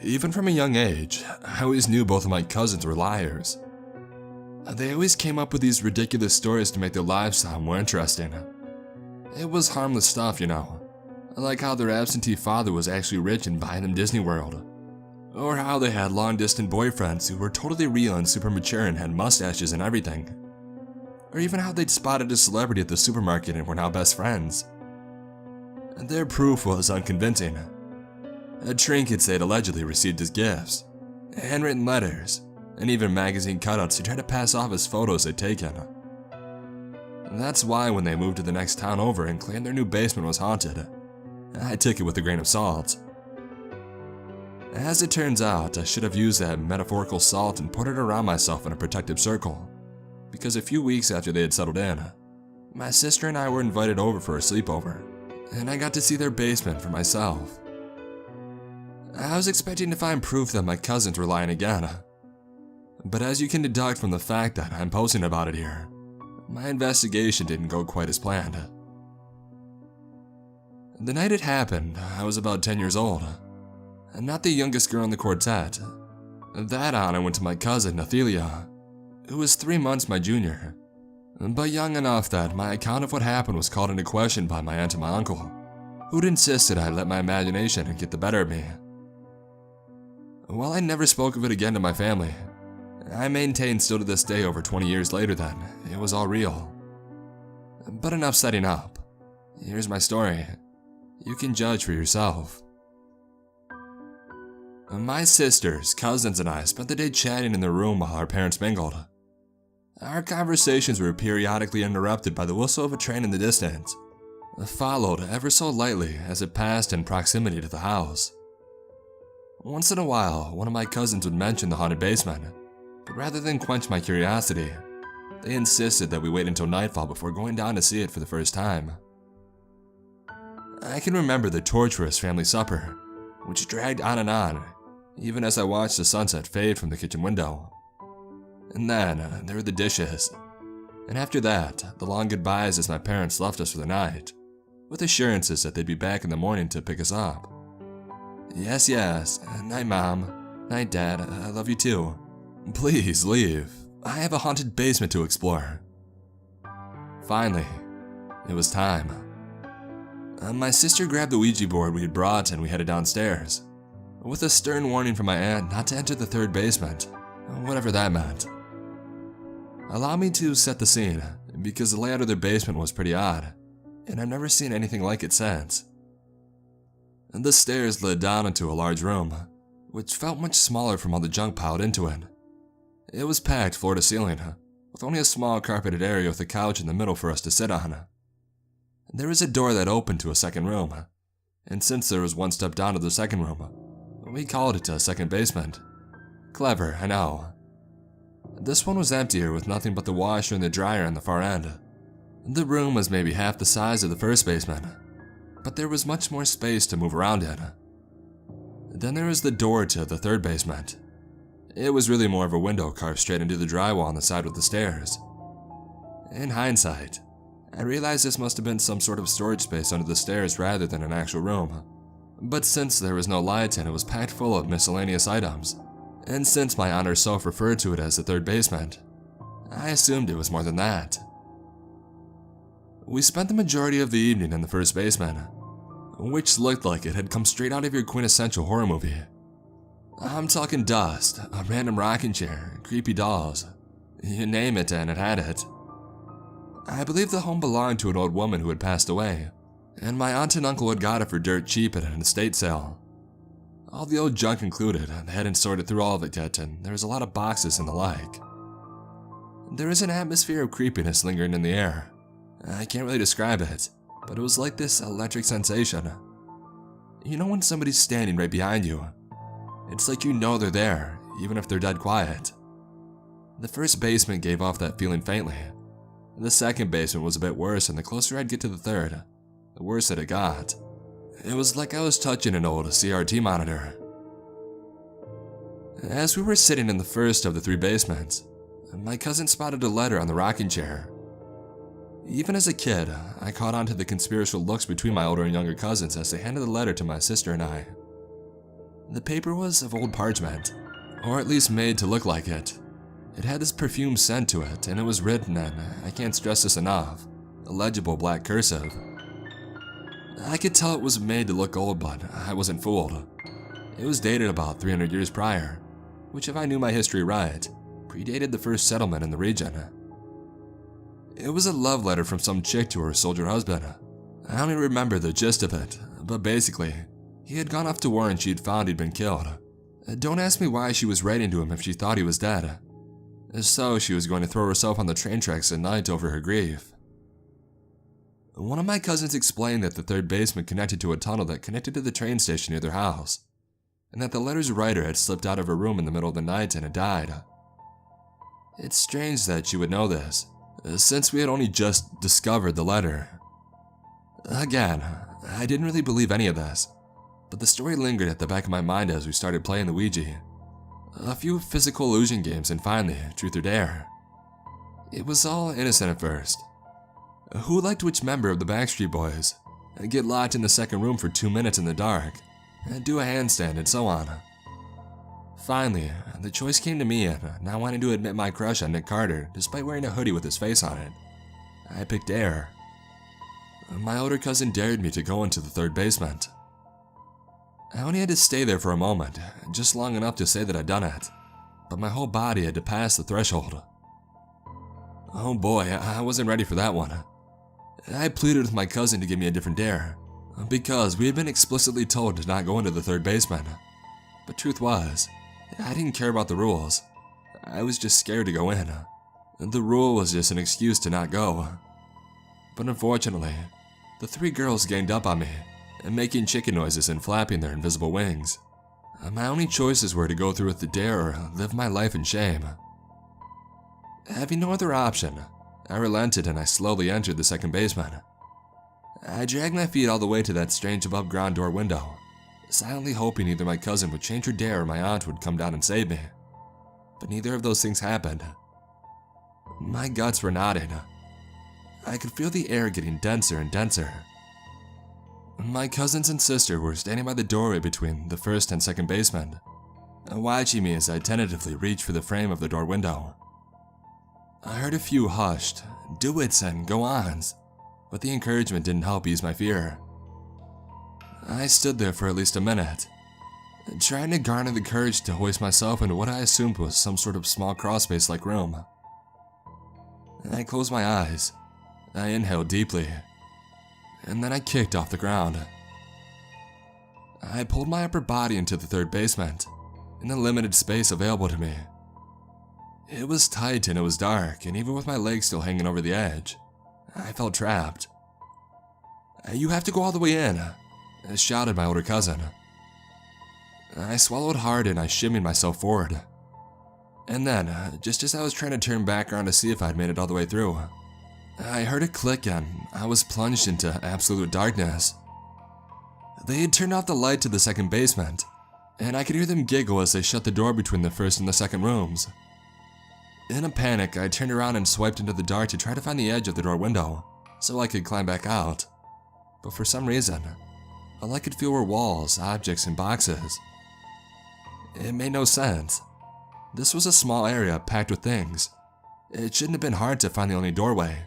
Even from a young age, I always knew both of my cousins were liars. They always came up with these ridiculous stories to make their lives sound more interesting. It was harmless stuff, you know, like how their absentee father was actually rich and buying them Disney World, or how they had long-distance boyfriends who were totally real and super mature and had mustaches and everything, or even how they'd spotted a celebrity at the supermarket and were now best friends. Their proof was unconvincing. Trinkets they'd allegedly received as gifts, handwritten letters, and even magazine cutouts to try to pass off as photos they'd taken. That's why when they moved to the next town over and claimed their new basement was haunted, I took it with a grain of salt. As it turns out, I should have used that metaphorical salt and put it around myself in a protective circle, because a few weeks after they had settled in, my sister and I were invited over for a sleepover, and I got to see their basement for myself. I was expecting to find proof that my cousins were lying again, but as you can deduct from the fact that I'm posting about it here, my investigation didn't go quite as planned. The night it happened, I was about 10 years old, and not the youngest girl in the quartet. That on, I went to my cousin, Athelia, who was 3 months my junior, but young enough that my account of what happened was called into question by my aunt and my uncle, who'd insisted I let my imagination get the better of me. While I never spoke of it again to my family, I maintain still to this day over 20 years later that it was all real. But enough setting up. Here's my story. You can judge for yourself. My sisters, cousins, and I spent the day chatting in the room while our parents mingled. Our conversations were periodically interrupted by the whistle of a train in the distance, followed ever so lightly as it passed in proximity to the house. Once in a while, one of my cousins would mention the haunted basement, but rather than quench my curiosity, they insisted that we wait until nightfall before going down to see it for the first time. I can remember the torturous family supper, which dragged on, even as I watched the sunset fade from the kitchen window. And then, there were the dishes. And after that, the long goodbyes as my parents left us for the night, with assurances that they'd be back in the morning to pick us up. Yes, night Mom, night Dad, I love you too. Please leave, I have a haunted basement to explore. Finally, it was time. My sister grabbed the Ouija board we had brought and we headed downstairs, with a stern warning from my aunt not to enter the third basement, whatever that meant. Allow me to set the scene, because the layout of their basement was pretty odd, and I've never seen anything like it since. The stairs led down into a large room, which felt much smaller from all the junk piled into it. It was packed floor to ceiling, with only a small carpeted area with a couch in the middle for us to sit on. There was a door that opened to a second room, and since there was one step down to the second room, we called it a second basement. Clever, I know. This one was emptier with nothing but the washer and the dryer on the far end. The room was maybe half the size of the first basement, but there was much more space to move around in. Then there was the door to the third basement. It was really more of a window carved straight into the drywall on the side of the stairs. In hindsight, I realized this must have been some sort of storage space under the stairs rather than an actual room. But since there was no light and it was packed full of miscellaneous items, and since my aunt herself referred to it as the third basement, I assumed it was more than that. We spent the majority of the evening in the first basement, which looked like it had come straight out of your quintessential horror movie. I'm talking dust, a random rocking chair, creepy dolls, you name it and it had it. I believe the home belonged to an old woman who had passed away, and my aunt and uncle had got it for dirt cheap at an estate sale. All the old junk included, they hadn't sorted through all of it yet, and there was a lot of boxes and the like. There was an atmosphere of creepiness lingering in the air. I can't really describe it, but it was like this electric sensation. You know when somebody's standing right behind you? It's like you know they're there, even if they're dead quiet. The first basement gave off that feeling faintly. The second basement was a bit worse, and the closer I'd get to the third, the worse it got. It was like I was touching an old CRT monitor. As we were sitting in the first of the three basements, my cousin spotted a letter on the rocking chair. Even as a kid, I caught on to the conspiratorial looks between my older and younger cousins as they handed the letter to my sister and I. The paper was of old parchment, or at least made to look like it. It had this perfume scent to it, and it was written in, I can't stress this enough, illegible black cursive. I could tell it was made to look old, but I wasn't fooled. It was dated about 300 years prior, which, if I knew my history right, predated the first settlement in the region. It was a love letter from some chick to her soldier husband. I don't even remember the gist of it, but basically, he had gone off to war and she'd found he'd been killed. Don't ask me why she was writing to him if she thought he was dead. So she was going to throw herself on the train tracks at night over her grief. One of my cousins explained that the third basement connected to a tunnel that connected to the train station near their house, and that the letter's writer had slipped out of her room in the middle of the night and had died. It's strange that she would know this, since we had only just discovered the letter. Again, I didn't really believe any of this, but the story lingered at the back of my mind as we started playing the Ouija. A few physical illusion games, and finally, Truth or Dare. It was all innocent at first. Who liked which member of the Backstreet Boys? Get locked in the second room for 2 minutes in the dark, do a handstand, and so on. Finally, the choice came to me, and not wanting to admit my crush on Nick Carter despite wearing a hoodie with his face on it, I picked Dare. My older cousin dared me to go into the third basement. I only had to stay there for a moment, just long enough to say that I'd done it, but my whole body had to pass the threshold. Oh boy, I wasn't ready for that one. I pleaded with my cousin to give me a different dare, because we had been explicitly told to not go into the third basement. But truth was, I didn't care about the rules. I was just scared to go in. The rule was just an excuse to not go. But unfortunately, the three girls ganged up on me, making chicken noises and flapping their invisible wings. My only choices were to go through with the dare or live my life in shame. Having no other option, I relented and I slowly entered the second basement. I dragged my feet all the way to that strange above-ground door window, silently hoping either my cousin would change her dare or my aunt would come down and save me. But neither of those things happened. My guts were knotting. I could feel the air getting denser and denser. My cousins and sister were standing by the doorway between the first and second basement, watching me as I tentatively reached for the frame of the door window. I heard a few hushed, "Do it," and "Go ons," but the encouragement didn't help ease my fear. I stood there for at least a minute, trying to garner the courage to hoist myself into what I assumed was some sort of small crawlspace-like room. I closed my eyes, I inhaled deeply, and then I kicked off the ground. I pulled my upper body into the third basement, in the limited space available to me. It was tight and it was dark, and even with my legs still hanging over the edge, I felt trapped. "You have to go all the way in," shouted my older cousin. I swallowed hard and I shimmied myself forward. And then, just as I was trying to turn back around to see if I'd made it all the way through, I heard a click and I was plunged into absolute darkness. They had turned off the light to the second basement, and I could hear them giggle as they shut the door between the first and the second rooms. In a panic, I turned around and swiped into the dark to try to find the edge of the door window, so I could climb back out. But for some reason, all I could feel were walls, objects, and boxes. It made no sense. This was a small area packed with things. It shouldn't have been hard to find the only doorway,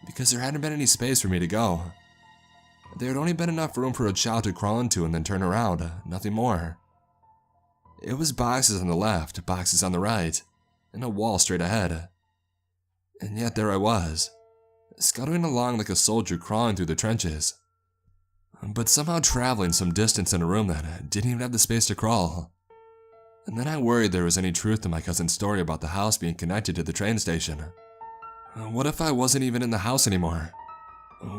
because there hadn't been any space for me to go. There had only been enough room for a child to crawl into and then turn around, nothing more. It was boxes on the left, boxes on the right, and a wall straight ahead. And yet there I was, scuttling along like a soldier crawling through the trenches, but somehow traveling some distance in a room that didn't even have the space to crawl. And then I worried there was any truth to my cousin's story about the house being connected to the train station. What if I wasn't even in the house anymore?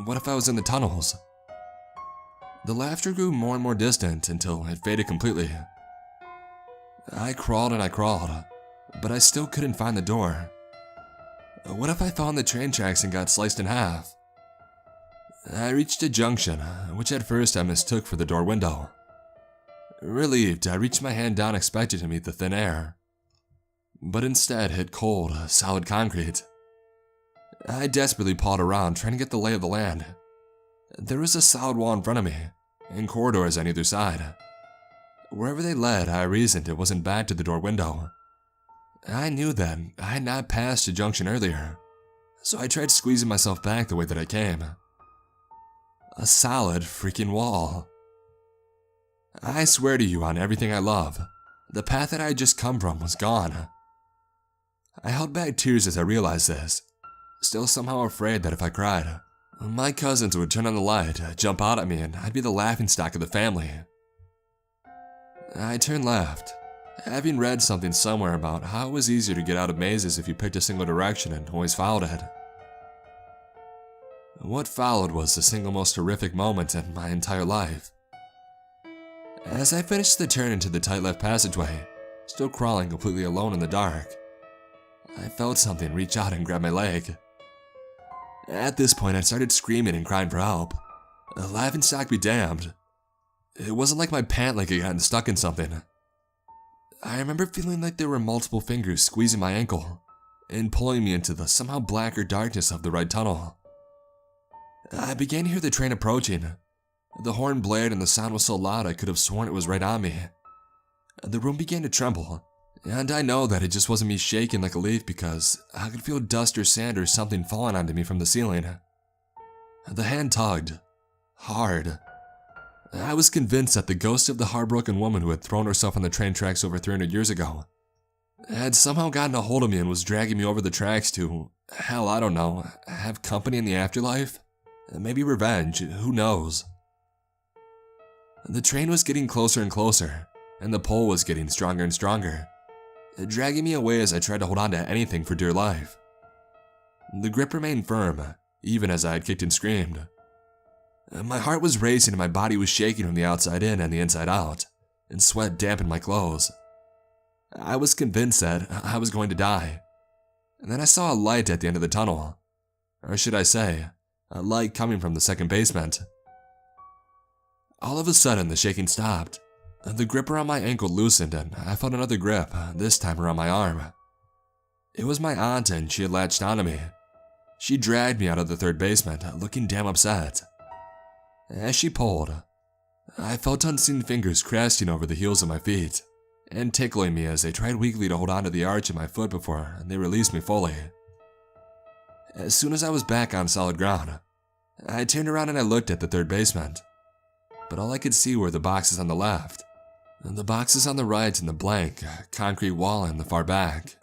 What if I was in the tunnels? The laughter grew more and more distant until it faded completely. I crawled and I crawled, but I still couldn't find the door. What if I fell on the train tracks and got sliced in half? I reached a junction, which at first I mistook for the door window. Relieved, I reached my hand down expecting to meet the thin air, but instead hit cold, solid concrete. I desperately pawed around trying to get the lay of the land. There was a solid wall in front of me, and corridors on either side. wherever they led, I reasoned it wasn't back to the door window. I knew that I had not passed a junction earlier, so I tried squeezing myself back the way that I came. A solid freaking wall. I swear to you on everything I love, the path that I had just come from was gone. I held back tears as I realized this, still somehow afraid that if I cried, my cousins would turn on the light, jump out at me, and I'd be the laughingstock of the family. I turned left, having read something somewhere about how it was easier to get out of mazes if you picked a single direction and always followed it. What followed was the single most horrific moment in my entire life. As I finished the turn into the tight left passageway, still crawling completely alone in the dark, I felt something reach out and grab my leg. At this point, I started screaming and crying for help. Laughingstock be damned. It wasn't like my pant leg had gotten stuck in something. I remember feeling like there were multiple fingers squeezing my ankle and pulling me into the somehow blacker darkness of the right tunnel. I began to hear the train approaching. The horn blared and the sound was so loud I could have sworn it was right on me. The room began to tremble, and I know that it just wasn't me shaking like a leaf because I could feel dust or sand or something falling onto me from the ceiling. The hand tugged. Hard. I was convinced that the ghost of the heartbroken woman who had thrown herself on the train tracks over 300 years ago had somehow gotten a hold of me and was dragging me over the tracks to, hell, I don't know, have company in the afterlife? Maybe revenge, who knows? The train was getting closer and closer, and the pull was getting stronger and stronger, dragging me away as I tried to hold on to anything for dear life. The grip remained firm, even as I had kicked and screamed. My heart was racing and my body was shaking from the outside in and the inside out, and sweat dampened my clothes. I was convinced that I was going to die. And then I saw a light at the end of the tunnel. Or should I say, a light coming from the second basement. All of a sudden, the shaking stopped. The grip around my ankle loosened and I felt another grip, this time around my arm. It was my aunt and she had latched onto me. She dragged me out of the third basement, looking damn upset. As she pulled, I felt unseen fingers crashing over the heels of my feet and tickling me as they tried weakly to hold onto the arch of my foot before they released me fully. As soon as I was back on solid ground, I turned around and I looked at the third basement, but all I could see were the boxes on the left, and the boxes on the right and the blank, concrete wall in the far back.